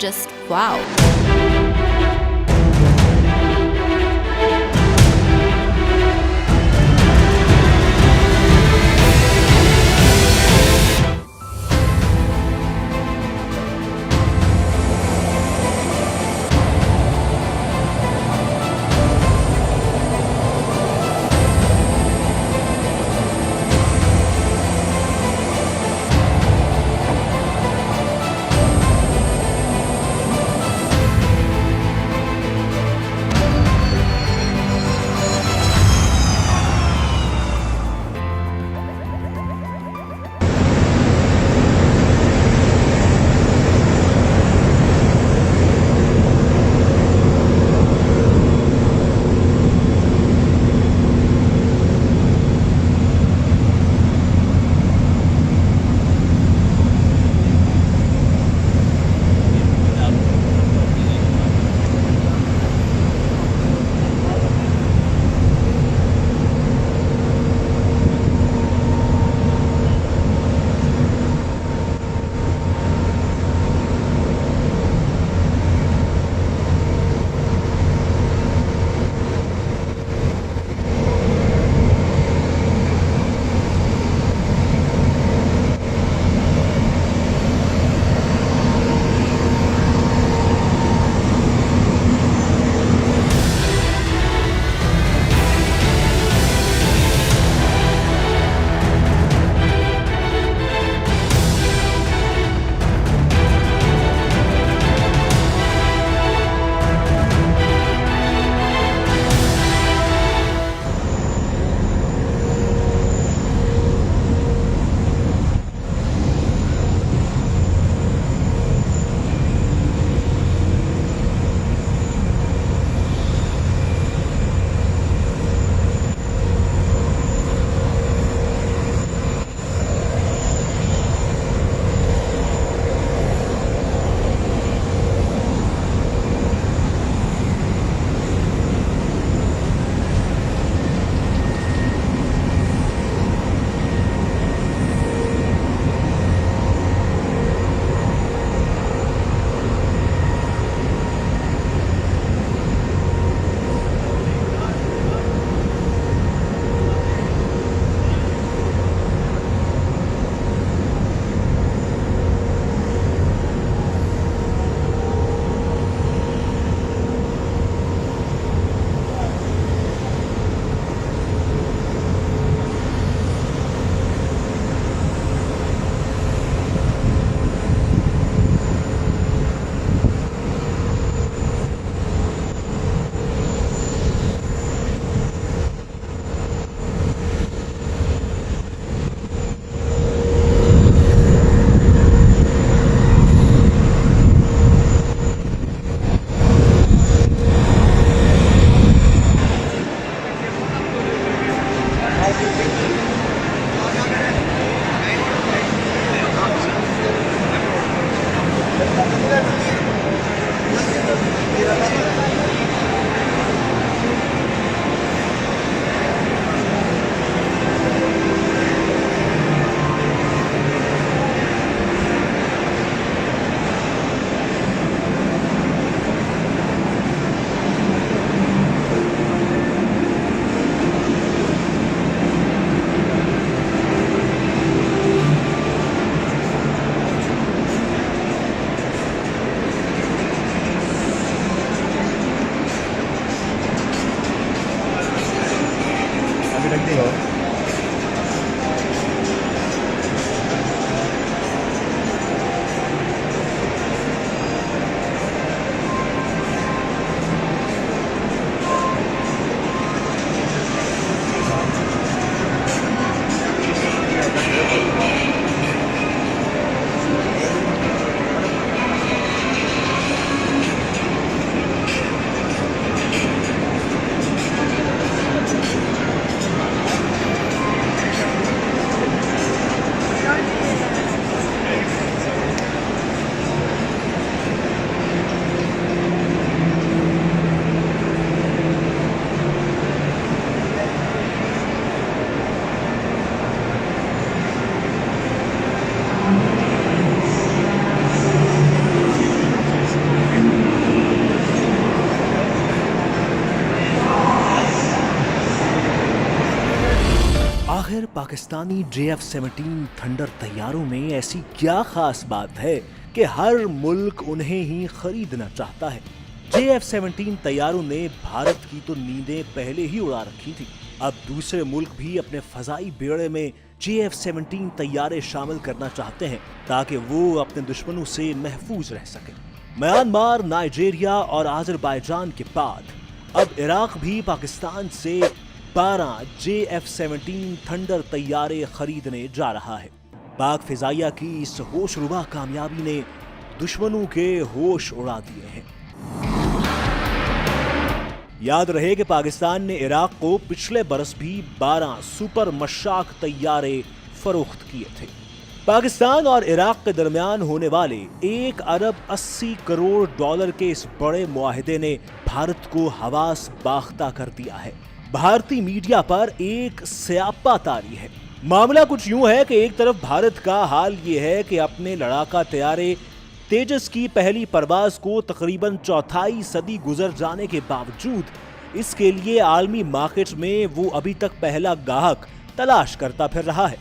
just wow. Pakistani JF-17 Thunder तैयारों में ऐसी क्या खास बात है कि हर मुल्क उन्हें ही खरीदना चाहता है। JF-17 तैयारों ने भारत की तो नींदें पहले ही उड़ा रखी थी। अब दूसरे मुल्क भी अपने फजाई बेड़े में JF-17 तैयारे शामिल करना चाहते हैं ताकि वो अपने दुश्मनों से महफूज रह सके। म्यांमार, नाइजीरिया और अजरबैजान के बाद अब इराक भी पाकिस्तान से 12 JF-17 थंडर तैयारे खरीदने जा रहा है। पाक फिजाइया की इस होशरुबा कामयाबी ने दुश्मनों के होश उड़ा दिए हैं। याद रहे कि पाकिस्तान ने इराक को पिछले बरस भी 12 सुपर मशाक तैयारे फरोख्त किए थे। पाकिस्तान और इराक के दरमियान होने वाले 1 अरब 80 करोड़ डॉलर के इस बड़े मुआहिदे ने भारत को हवास बाख्ता कर दिया है। भारतीय मीडिया पर एक स्यापा तारी है। मामला कुछ यूं है कि एक तरफ भारत का हाल ये है कि अपने लड़ाका तैयारे तेजस की पहली परवाज को तकरीबन चौथाई सदी गुजर जाने के बावजूद इसके लिए आलमी मार्केट में वो अभी तक पहला गाहक तलाश करता फिर रहा है,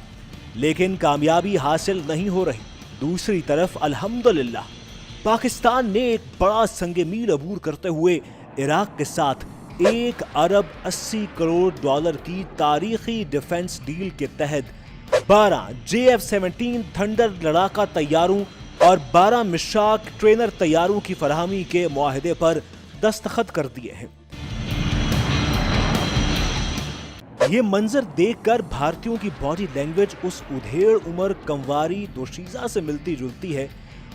लेकिन कामयाबी हासिल नहीं हो रही। दूसरी तरफ अल्हम्दुलिल्लाह पाकिस्तान ने एक बड़ा संगे मील अबूर करते हुए इराक के साथ 1 अरब 80 करोड़ डॉलर की तारीखी डिफेंस डील के तहत 12 JF-17 थंडर लड़ाका तैयारों और 12 मिशाक ट्रेनर तैयारों की फराहमी के मुआहिदे पर दस्तखत कर दिए हैं। ये मंजर देखकर भारतीयों की बॉडी लैंग्वेज उस उधेड़ उम्र कंवारी दोशीजा से मिलती जुलती है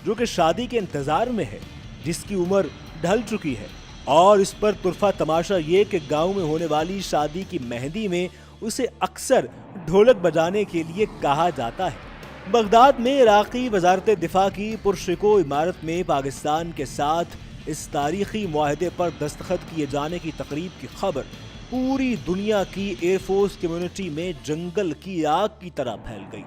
जो कि शादी के इंतजार में है, जिसकी उम्र ढल चुकी है। और इस पर तुरफा तमाशा ये कि गांव में होने वाली शादी की मेहंदी में उसे अक्सर ढोलक बजाने के लिए कहा जाता है। बगदाद में इराकी वजारत दिफा की पुरशिको इमारत में पाकिस्तान के साथ इस तारीखी मुआहिदे पर दस्तखत किए जाने की तकरीब की खबर पूरी दुनिया की एयरफोर्स कम्युनिटी में जंगल की आग की तरह फैल गई।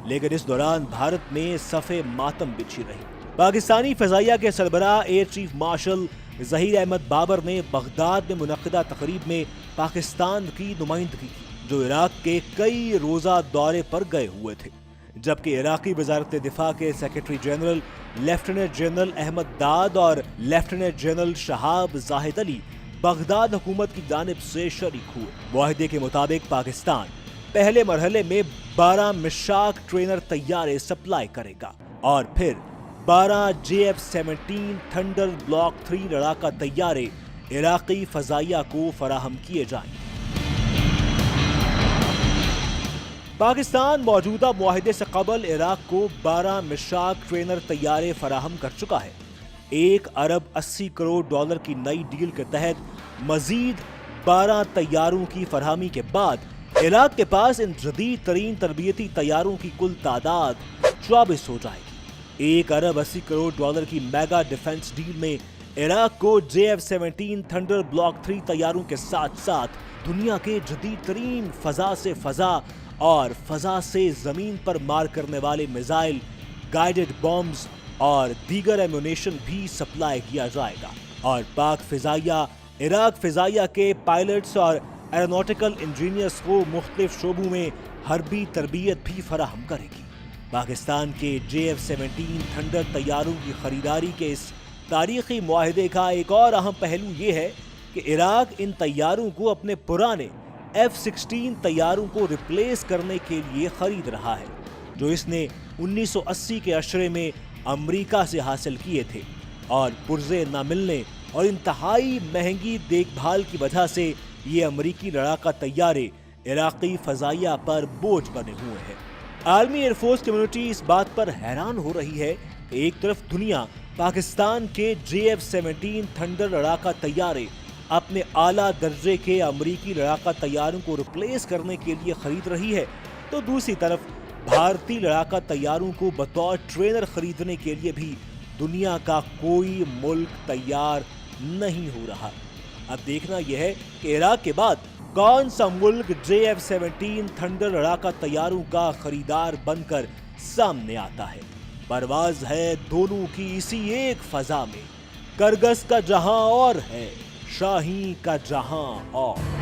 लेकिन इस दौरान भारत में सफ़े मातम बिछी रही। पाकिस्तानी फजाइया के सरबराह air chief marshal Zaheer Ahmed Babar ने बगदाद में मुनक़िदा तकरीब में पाकिस्तान की नुमाइंदगी की, जो इराक के कई रोज़ा दौरे पर गए हुए थे, जबकि इराकी वजारत दिफा के secretary general lieutenant general Ahmad Dad और lieutenant general Shahab Zahid Ali Baghdad हुकूमत की जानिब से शरीक हुए। मुआहिदे के मुताबिक पाकिस्तान पहले मरहले में 12 मिशाक ट्रेनर तैयारे सप्लाई करेगा और फिर 12 JF-17 थंडर ब्लॉक 3 लड़ाका तैयारे इराकी फजाइया को फराहम किए जाएंगे। पाकिस्तान मौजूदा मुआहिदे से कबल इराक को 12 मिशाक ट्रेनर तैयारे फराहम कर चुका है। 1 अरब 80 करोड़ डॉलर की नई डील के तहत मजीद 12 तैयारों की फराहमी के बाद इराक के पास इन जदीद तरीन तरबियती तैयारों की कुल तादाद 24 हो जाएगी। 1 अरब 80 करोड़ डॉलर की मेगा डिफेंस डील में इराक को JF-17 थंडर ब्लॉक 3 तैयारों के साथ साथ दुनिया के जदीद तरीन फजा से फजा और फजा से जमीन पर मार करने वाले मिसाइल, गाइडेड बॉम्ब्स और दीगर एम्यूनेशन भी सप्लाई किया जाएगा। और पाक फिजाइया इराक फिजाइया के पायलट्स और एरोनॉटिकल इंजीनियर्स को मुख्तलिफ शोबों में हरबी तरबियत भी फराहम करेगी। पाकिस्तान के JF-17 थंडर तैयारों की खरीदारी के इस तारीखी मुआहिदे का एक और अहम पहलू ये है कि इराक इन तैयारों को अपने पुराने F-16 तैयारों को रिप्लेस करने के लिए खरीद रहा है, जो इसने 1980 के अशरे में अमेरिका से हासिल किए थे। और पुर्जे न मिलने और इंतहाई महंगी देखभाल की वजह से ये अमेरिकी लड़ाका तैयारे इराकी फजाइया पर बोझ बने हुए हैं। आलमी एयरफोर्स कम्युनिटी इस बात पर हैरान हो रही है कि एक तरफ दुनिया पाकिस्तान के JF-17 थंडर लड़ाका तैयारे अपने आला दर्जे के अमेरिकी लड़ाका तैयारों को रिप्लेस करने के लिए खरीद रही है, तो दूसरी तरफ भारतीय लड़ाका तैयारों को बतौर ट्रेनर खरीदने के लिए भी दुनिया का कोई मुल्क तैयार नहीं हो रहा। अब देखना यह है कि इराक के बाद कौन सा मुल्क JF-17 थंडर लड़ाका तैयारों का खरीदार बनकर सामने आता है। परवाज है दोनों की इसी एक फजा में, करगस का जहां और है, शाही का जहां और।